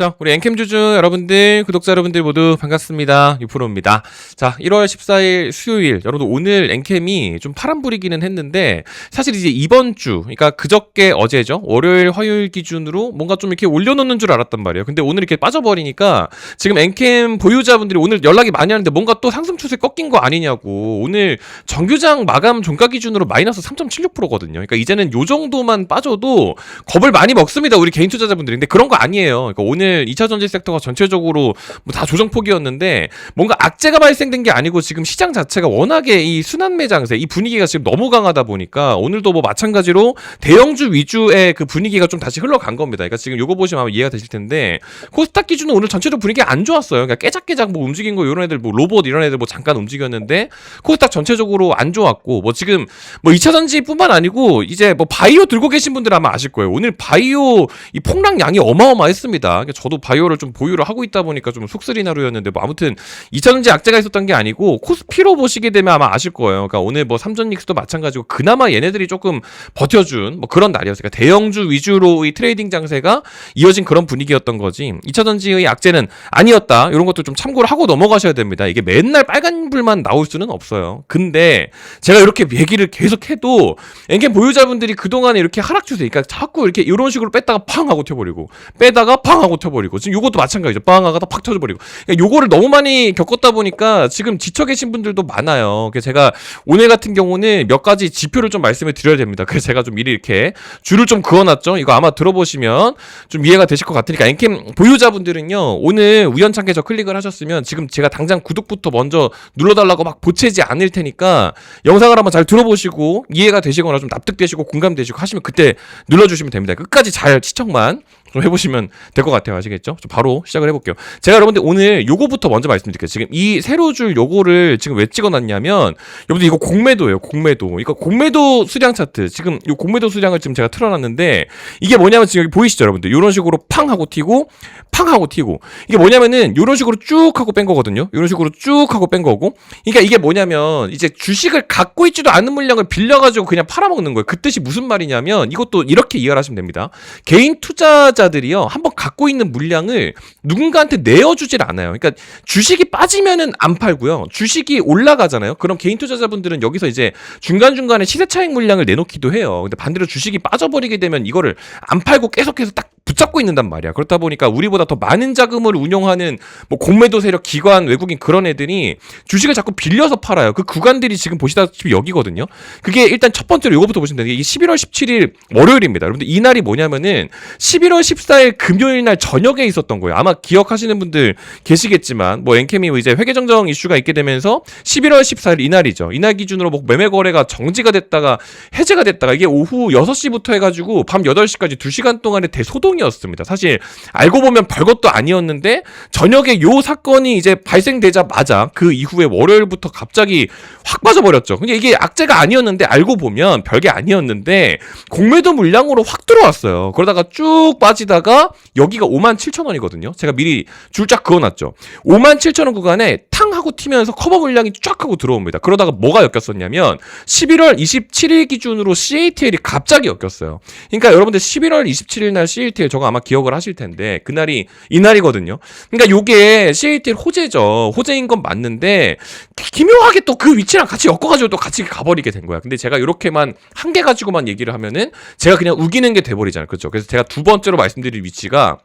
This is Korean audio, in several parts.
자, 우리 엔캠주주 여러분들, 구독자 여러분들 모두 반갑습니다. 유프로입니다. 자, 1월 14일 수요일, 여러분 오늘 엔캠이 좀 파란불이기는 했는데 사실 이제 이번 주, 그러니까 그저께 어제죠. 월요일, 화요일 기준으로 뭔가 좀 이렇게 올려놓는 줄 알았단 말이에요. 근데 오늘 이렇게 빠져버리니까 지금 엔캠 보유자분들이 오늘 연락이 많이 하는데 뭔가 또 상승 추세 꺾인 거 아니냐고. 오늘 정규장 마감 종가 기준으로 마이너스 3.76%거든요. 그러니까 이제는 요 정도만 빠져도 겁을 많이 먹습니다. 우리 개인 투자자분들이. 근데 그런 거 아니에요. 그러니까 오늘 2차 전지 섹터가 전체적으로 뭐 다 조정폭이었는데 뭔가 악재가 발생된 게 아니고 지금 시장 자체가 워낙에 이 순환매 장세, 이 분위기가 지금 너무 강하다 보니까 오늘도 뭐 마찬가지로 대형주 위주의 그 분위기가 좀 다시 흘러간 겁니다. 그러니까 지금 요거 보시면 아마 이해가 되실 텐데 코스닥 기준은 오늘 전체적으로 분위기가 안 좋았어요. 그러니까 깨작깨작 뭐 움직인 거 이런 애들 뭐 로봇 이런 애들 뭐 잠깐 움직였는데 코스닥 전체적으로 안 좋았고 뭐 지금 뭐 2차 전지뿐만 아니고 이제 뭐 바이오 들고 계신 분들 아마 아실 거예요. 오늘 바이오 이 폭락량이 어마어마했습니다. 그러니까 저도 바이오를 좀 보유를 하고 있다 보니까 좀 속쓰린 하루였는데 뭐 아무튼 2차 전지 악재가 있었던 게 아니고 코스피로 보시게 되면 아마 아실 거예요. 그러니까 오늘 뭐 삼전닉스도 마찬가지고 그나마 얘네들이 조금 버텨준 뭐 그런 날이었어요. 그러니까 대형주 위주로 이 트레이딩 장세가 이어진 그런 분위기였던 거지. 2차 전지의 악재는 아니었다. 이런 것도 좀 참고를 하고 넘어가셔야 됩니다. 이게 맨날 빨간불만 나올 수는 없어요. 근데 제가 이렇게 얘기를 계속 해도 엔캠 보유자분들이 그동안에 이렇게 하락 추세, 그러니까 자꾸 이렇게 이런 식으로 뺐다가 팡 하고 튀어버리고 빼다가 팡 하고 튀어버리고 지금 요것도 마찬가지죠. 빵 하다가 팍 터져버리고. 그러니까 요거를 너무 많이 겪었다 보니까 지금 지쳐 계신 분들도 많아요. 그래서 제가 오늘 같은 경우는 몇 가지 지표를 좀 말씀을 드려야 됩니다. 그래서 제가 좀 미리 이렇게 줄을 좀 그어놨죠. 이거 아마 들어보시면 좀 이해가 되실 것 같으니까 엔캠 보유자분들은요, 오늘 우연찮게 저 클릭을 하셨으면 지금 제가 당장 구독부터 먼저 눌러달라고 막 보채지 않을 테니까 영상을 한번 잘 들어보시고 이해가 되시거나 좀 납득되시고 공감되시고 하시면 그때 눌러주시면 됩니다. 끝까지 잘 시청만 좀 해보시면 될 것 같아요. 아시겠죠? 좀 바로 시작을 해볼게요. 제가 여러분들 오늘 요거부터 먼저 말씀드릴게요. 지금 이 세로 줄 요거를 지금 왜 찍어놨냐면 여러분들 이거 공매도예요. 공매도. 이거 공매도 수량 차트. 지금 요 공매도 수량을 지금 제가 틀어놨는데 이게 뭐냐면 지금 여기 보이시죠, 여러분들? 요런 식으로 팡 하고 튀고 팡 하고 튀고 이게 뭐냐면은 요런 식으로 쭉 하고 뺀 거거든요. 요런 식으로 쭉 하고 뺀 거고. 그러니까 이게 뭐냐면 이제 주식을 갖고 있지도 않은 물량을 빌려가지고 그냥 팔아먹는 거예요. 그 뜻이 무슨 말이냐면 이것도 이렇게 이해를 하시면 됩니다. 개인 투자자들이요, 한번 갖고 있는 물량을 누군가한테 내어주질 않아요. 그러니까 주식이 빠지면은 안 팔고요. 주식이 올라가잖아요. 그럼 개인 투자자분들은 여기서 이제 중간중간에 시세 차익 물량을 내놓기도 해요. 근데 반대로 주식이 빠져버리게 되면 이거를 안 팔고 계속해서 딱 붙잡고 있는단 말이야. 그렇다 보니까 우리보다 더 많은 자금을 운용하는 뭐 공매도 세력, 기관, 외국인 그런 애들이 주식을 자꾸 빌려서 팔아요. 그 구간들이 지금 보시다시피 여기거든요. 그게 일단 첫 번째로 이거부터 보시면 돼요. 이게 11월 17일 월요일입니다. 여러분들 이 날이 뭐냐면은 11월 14일 금요일 날 저녁에 있었던 거예요. 아마 기억하시는 분들 계시겠지만 뭐 엔캠이 이제 회계정정 이슈가 있게 되면서 11월 14일 이날이죠. 이날 기준으로 뭐 매매 거래가 정지가 됐다가 해제가 됐다가 이게 오후 6시부터 해가지고 밤 8시까지 2시간 동안의 대소동이었습니다. 사실 알고 보면 별것도 아니었는데 저녁에 요 사건이 이제 발생되자마자 그 이후에 월요일부터 갑자기 확 빠져버렸죠. 근데 이게 악재가 아니었는데 알고 보면 별게 아니었는데 공매도 물량으로 확 들어왔어요. 그러다가 쭉 빠지다가 여기가 57,000원이거든요. 제가 미리 줄짝 그어놨죠. 57,000원 구간에 탕 하고 튀면서 커버 물량이 쫙 하고 들어옵니다. 그러다가 뭐가 엮였었냐면 11월 27일 기준으로 CATL이 갑자기 엮였어요. 그러니까 여러분들 11월 27일 날 CATL 저거 아마 기억을 하실 텐데 그날이 이날이거든요. 그러니까 요게 CATL 호재죠. 호재인 건 맞는데 기묘하게 또 그 위치랑 같이 엮어가지고 또 같이 가버리게 된 거야. 근데 제가 이렇게만 한 개 가지고만 얘기를 하면은 제가 그냥 우기는 게 돼버리잖아요. 그렇죠? 그래서 제가 두 번째로 말씀드릴 위치가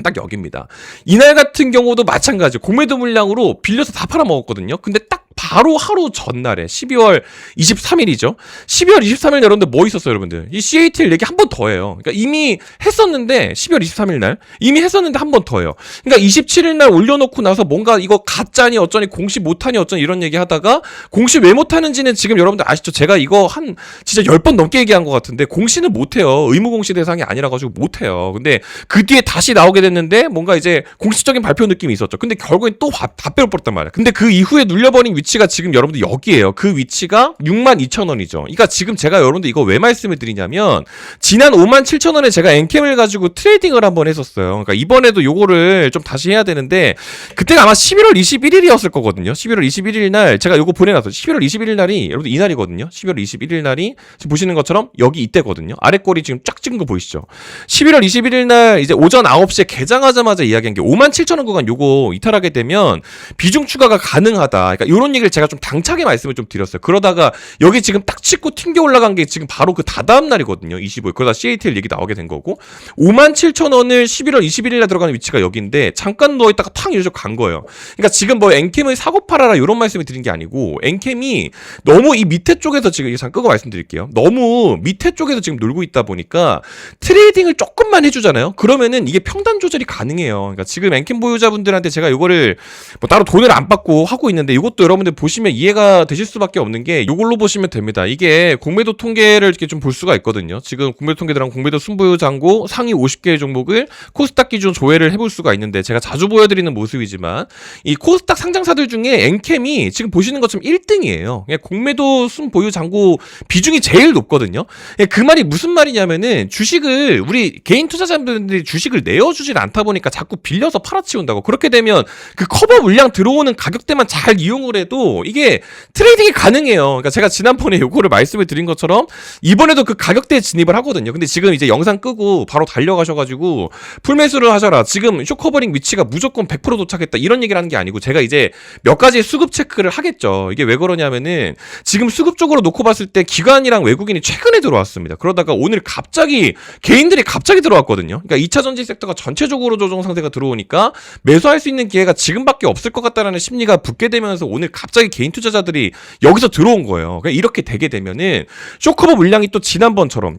딱 여기입니다. 이날 같은 경우도 마찬가지 공매도 물량으로 빌려서 다 팔아먹었거든요. 근데 딱 바로 하루 전날에 12월 23일이죠. 12월 23일 여러분들 뭐 있었어요, 여러분들? 이 CATL 얘기 한 번 더 해요. 그러니까 이미 했었는데 12월 23일 날 이미 했었는데 한 번 더 해요. 그러니까 27일 날 올려놓고 나서 뭔가 이거 가짜니 어쩌니 공시 못하니 어쩌니 이런 얘기 하다가 공시 왜 못하는지는 지금 여러분들 아시죠? 제가 이거 한 진짜 10번 넘게 얘기한 것 같은데 공시는 못해요. 의무공시 대상이 아니라 가지고 못해요. 근데 그 뒤에 다시 나오게 됐는데 뭔가 이제 공식적인 발표 느낌이 있었죠. 근데 결국엔 또 다 빼버렸단 말이야. 근데 그 이후에 눌려버린 위치가 위치가 지금 여러분들 여기에요. 그 위치가 62,000원이죠. 그러니까 지금 제가 여러분들 이거 왜 말씀을 드리냐면 지난 57,000원에 제가 엔캠을 가지고 트레이딩을 한번 했었어요. 그러니까 이번에도 요거를 좀 다시 해야 되는데 그때가 아마 11월 21일이었을 거거든요. 11월 21일 날 제가 요거 보내놨어요. 11월 21일 날이 여러분들 이날이거든요. 11월 21일 날이 지금 보시는 것처럼 여기 이때거든요. 아래 꼬리 지금 쫙 찍은 거 보이시죠? 11월 21일 날 이제 오전 9시에 개장하자마자 이야기한 게 57,000원 구간 요거 이탈하게 되면 비중 추가가 가능하다. 그러니까 요런 얘기를 제가 좀 당차게 말씀을 좀 드렸어요. 그러다가 여기 지금 딱 찍고 튕겨 올라간 게 지금 바로 그 다다음 날이거든요. 25일. 그러다 CATL 얘기 나오게 된 거고 57,000원을 11월 21일 날 들어가는 위치가 여기인데 잠깐 누워있다가 팡 이러죠 간 거예요. 그러니까 지금 뭐 엔캠을 사고 팔아라 이런 말씀을 드린 게 아니고 엔캠이 너무 이 밑에 쪽에서 지금 잠깐 끄고 말씀드릴게요. 너무 밑에 쪽에서 지금 놀고 있다 보니까 트레이딩을 조금만 해주잖아요. 그러면은 이게 평단 조절이 가능해요. 그러니까 지금 엔캠 보유자분들한테 제가 이거를 뭐 따로 돈을 안 받고 하고 있는데 이것도 여러분들 보시면 이해가 되실 수밖에 없는 게 이걸로 보시면 됩니다. 이게 공매도 통계를 이렇게 좀 볼 수가 있거든요. 지금 공매도 통계들랑 공매도 순보유 잔고 상위 50개의 종목을 코스닥 기준 조회를 해볼 수가 있는데 제가 자주 보여드리는 모습이지만 이 코스닥 상장사들 중에 엔캠이 지금 보시는 것처럼 1등이에요. 공매도 순보유 잔고 비중이 제일 높거든요. 그 말이 무슨 말이냐면은 주식을 우리 개인 투자자분들이 주식을 내어주질 않다 보니까 자꾸 빌려서 팔아치운다고. 그렇게 되면 그 커버 물량 들어오는 가격대만 잘 이용을 해도 이게 트레이딩이 가능해요. 그러니까 제가 지난번에 요거를 말씀을 드린 것처럼 이번에도 그 가격대에 진입을 하거든요. 근데 지금 이제 영상 끄고 바로 달려가셔가지고 풀매수를 하셔라. 지금 쇼커버링 위치가 무조건 100% 도착했다. 이런 얘기를 하는 게 아니고 제가 이제 몇 가지 수급 체크를 하겠죠. 이게 왜 그러냐면은 지금 수급 쪽으로 놓고 봤을 때 기관이랑 외국인이 최근에 들어왔습니다. 그러다가 오늘 갑자기 개인들이 갑자기 들어왔거든요. 그러니까 2차 전지 섹터가 전체적으로 조정 상태가 들어오니까 매수할 수 있는 기회가 지금밖에 없을 것 같다라는 심리가 붙게 되면서 오늘 갑자기 개인 투자자들이 여기서 들어온 거예요. 그러니까 이렇게 되게 되면은 쇼커버 물량이 또 지난번처럼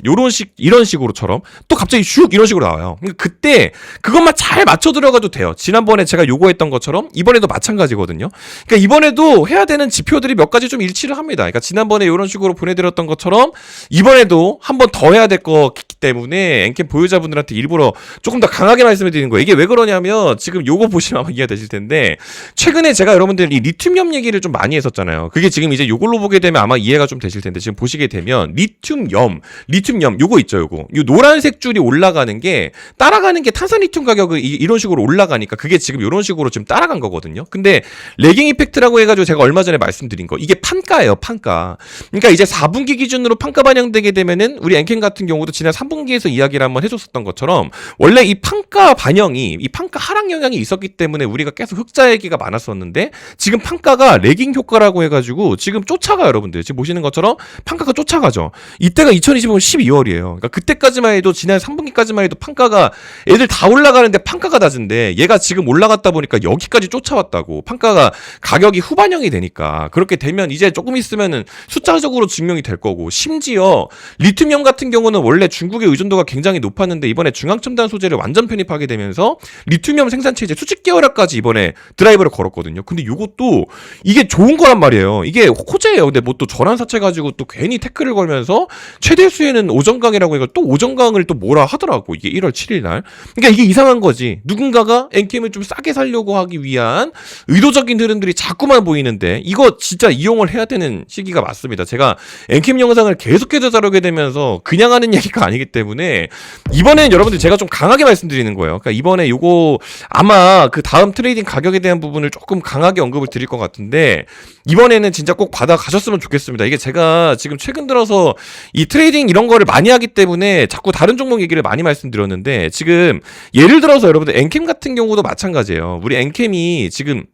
이런 식으로처럼 또 갑자기 슉 이런 식으로 나와요. 그러니까 그때 그것만 잘 맞춰 들어가도 돼요. 지난번에 제가 요구했던 것처럼 이번에도 마찬가지거든요. 그러니까 이번에도 해야 되는 지표들이 몇 가지 좀 일치를 합니다. 그러니까 지난번에 이런 식으로 보내드렸던 것처럼 이번에도 한 번 더 해야 될 거기 때문에 엔캠 보유자분들한테 일부러 조금 더 강하게 말씀을 드리는 거예요. 이게 왜 그러냐면 지금 요거 보시면 아마 이해가 되실 텐데 최근에 제가 여러분들 이 리튬염 얘기를 좀 많이 했었잖아요. 그게 지금 이제 요걸로 보게 되면 아마 이해가 좀 되실 텐데 지금 보시게 되면 리튬염 요거 있죠. 요거 요 노란색 줄이 올라가는 게 따라가는 게 탄산리튬 가격이 이런 식으로 올라가니까 그게 지금 이런 식으로 지금 따라간 거거든요. 근데 레깅 이펙트라고 해가지고 제가 얼마 전에 말씀드린 거 이게 판가예요. 판가. 그러니까 이제 4분기 기준으로 판가 반영되게 되면은 우리 엔캠 같은 경우도 지난 3분기에서 이야기를 한번 해줬었던 것처럼 원래 이 판가 반영이 이 판가 하락 영향이 있었기 때문에 우리가 계속 흑자 얘기가 많았었는데 지금 판가가 레깅 효과라고 해가지고 지금 쫓아가 여러분들 지금 보시는 것처럼 판가가 쫓아가죠. 이때가 2025년 12월이에요. 그러니까 그때까지만 해도 지난 3분기까지만 해도 판가가 애들 다 올라가는데 판가가 낮은데 얘가 지금 올라갔다 보니까 여기까지 쫓아왔다고. 판가가 가격이 후반영이 되니까 그렇게 되면 이제 조금 있으면은 숫자적으로 증명이 될 거고 심지어 리튬염 같은 경우는 원래 중국의 의존도가 굉장히 높았는데 이번에 중앙첨단 소재를 완전 편입하게 되면서 리튬염 생산체제 수직 계열화까지 이번에 드라이브를 걸었거든요. 근데 이것도 이게 좋은 거란 말이에요. 이게 호재예요. 근데 뭐 또 전환사채 가지고 또 괜히 태클을 걸면서 최대 수혜는 오전강이라고 해서 또 오전강을 또 뭐라 하더라고. 이게 1월 7일 날. 그러니까 이게 이상한 거지. 누군가가 엔캠을 좀 싸게 살려고 하기 위한 의도적인 흐름들이 자꾸만 보이는데 이거 진짜 이용을 해야 되는 시기가 맞습니다. 제가 엔캠 영상을 계속해서 다루게 되면서 그냥 하는 얘기가 아니기 때문에 이번엔 여러분들 제가 좀 강하게 말씀드리는 거예요. 그러니까 이번에 요거 아마 그 다음 트레이딩 가격에 대한 부분을 조금 강하게 언급을 드릴 것 같은데 이번에는 진짜 꼭 받아가셨으면 좋겠습니다. 이게 제가 지금 최근 들어서 이 트레이딩 이런 거를 많이 하기 때문에 자꾸 다른 종목 얘기를 많이 말씀드렸는데 지금 예를 들어서 여러분들 엔캠 같은 경우도 마찬가지예요. 우리 엔캠이 지금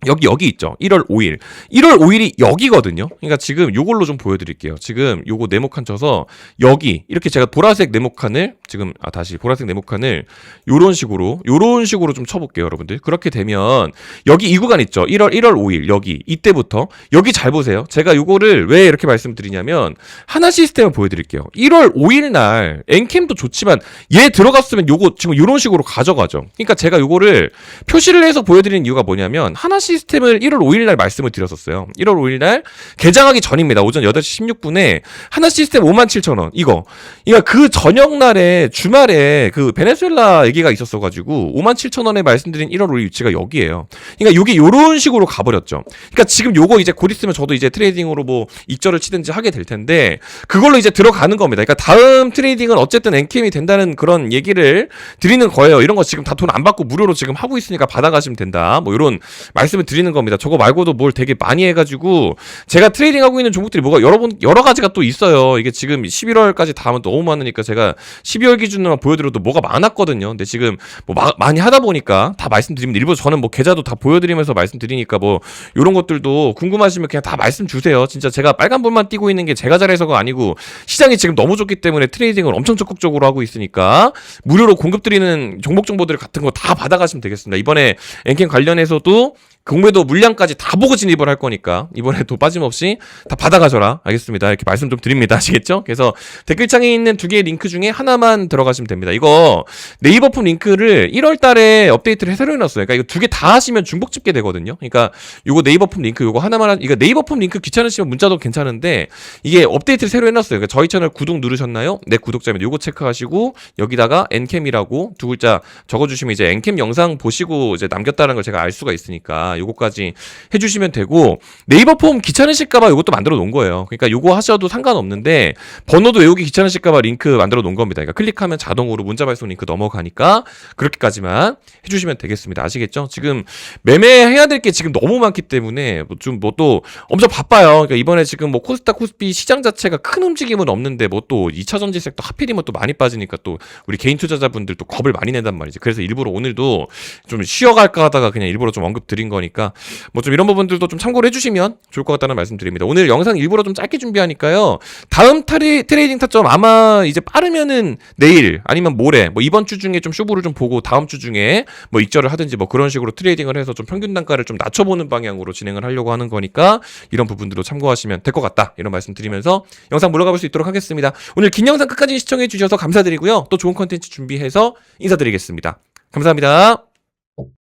여기 있죠. 1월 5일. 1월 5일이 여기거든요. 그러니까 지금 요걸로 좀 보여드릴게요. 지금 요거 네모칸 쳐서 여기 이렇게 제가 보라색 네모칸을 지금 다시 보라색 네모칸을 요런 식으로 좀 쳐볼게요, 여러분들. 그렇게 되면 여기 이 구간 있죠. 1월 5일 여기 이때부터 여기 잘 보세요. 제가 요거를 왜 이렇게 말씀드리냐면 하나 시스템을 보여드릴게요. 1월 5일 날 엔캠도 좋지만 얘 들어갔으면 요거 지금 요런 식으로 가져가죠. 그러니까 제가 요거를 표시를 해서 보여드리는 이유가 뭐냐면 하나 시스템을 1월 5일 날 말씀을 드렸었어요. 1월 5일 날 개장하기 전입니다. 오전 8시 16분에 하나 시스템 57,000원. 이거 그 저녁 날에 주말에 그 베네수엘라 얘기가 있었어가지고 57,000원에 말씀드린 1월 5일 위치가 여기에요. 그러니까 요게 요런 식으로 가버렸죠. 그러니까 지금 요거 이제 곧 있으면 저도 이제 트레이딩으로 뭐 익절을 치든지 하게 될 텐데 그걸로 이제 들어가는 겁니다. 그러니까 다음 트레이딩은 어쨌든 NKM이 된다는 그런 얘기를 드리는 거예요. 이런 거 지금 다 돈 안 받고 무료로 지금 하고 있으니까 받아가시면 된다. 뭐 이런 말씀을 드리는 겁니다. 저거 말고도 뭘 되게 많이 해가지고 제가 트레이딩 하고 있는 종목들이 뭐가 여러 가지가 또 있어요. 이게 지금 11월까지 다 하면 너무 많으니까 제가 12월 기준으로만 보여드려도 뭐가 많았거든요. 근데 지금 뭐 많이 하다 보니까 다 말씀드리면 일부러 저는 뭐 계좌도 다 보여드리면서 말씀드리니까 뭐 이런 것들도 궁금하시면 그냥 다 말씀 주세요. 진짜 제가 빨간불만 띄고 있는 게 제가 잘해서가 아니고 시장이 지금 너무 좋기 때문에 트레이딩을 엄청 적극적으로 하고 있으니까 무료로 공급드리는 종목 정보들 같은 거 다 받아가시면 되겠습니다. 이번에 엔캠 관련해서도 공매도 물량까지 다 보고 진입을 할 거니까 이번에도 빠짐없이 다 받아가셔라. 알겠습니다. 이렇게 말씀 좀 드립니다. 아시겠죠? 그래서 댓글창에 있는 두 개의 링크 중에 하나만 들어가시면 됩니다. 이거 네이버 폼 링크를 1월 달에 업데이트를 새로 해놨어요. 그러니까 이거 두 개 다 하시면 중복 집계 되거든요. 그러니까 이거 네이버 폼 링크 이거 하나만 이거 네이버 폼 링크 귀찮으시면 문자도 괜찮은데 이게 업데이트를 새로 해놨어요. 그러니까 저희 채널 구독 누르셨나요? 네, 구독자입니다. 이거 체크하시고 여기다가 엔캠이라고 두 글자 적어주시면 이제 엔캠 영상 보시고 이제 남겼다는 걸 제가 알 수가 있으니까 요거까지 해주시면 되고 네이버 폼 귀찮으실까봐 요것도 만들어 놓은 거예요. 그러니까 요거 하셔도 상관없는데 번호도 외우기 귀찮으실까봐 링크 만들어 놓은 겁니다. 그러니까 클릭하면 자동으로 문자 발송 링크 넘어가니까 그렇게까지만 해주시면 되겠습니다. 아시겠죠? 지금 매매해야 될 게 지금 너무 많기 때문에 뭐 또 엄청 바빠요. 그러니까 이번에 지금 뭐 코스닥 코스피 시장 자체가 큰 움직임은 없는데 뭐 또 2차 전지 섹터 하필이면 또 많이 빠지니까 또 우리 개인 투자자분들 또 겁을 많이 낸단 말이지. 그래서 일부러 오늘도 좀 쉬어갈까 하다가 그냥 일부러 좀 언급 드린 거니까 뭐 좀 이런 부분들도 좀 참고를 해주시면 좋을 것 같다는 말씀 드립니다. 오늘 영상 일부러 좀 짧게 준비하니까요. 다음 트레이딩 타점 아마 이제 빠르면은 내일 아니면 모레 뭐 이번 주 중에 좀 쇼부를 좀 보고 다음 주 중에 뭐 익절을 하든지 뭐 그런 식으로 트레이딩을 해서 좀 평균 단가를 좀 낮춰보는 방향으로 진행을 하려고 하는 거니까 이런 부분들도 참고하시면 될 것 같다. 이런 말씀 드리면서 영상 물러가 볼 수 있도록 하겠습니다. 오늘 긴 영상 끝까지 시청해 주셔서 감사드리고요. 또 좋은 컨텐츠 준비해서 인사드리겠습니다. 감사합니다.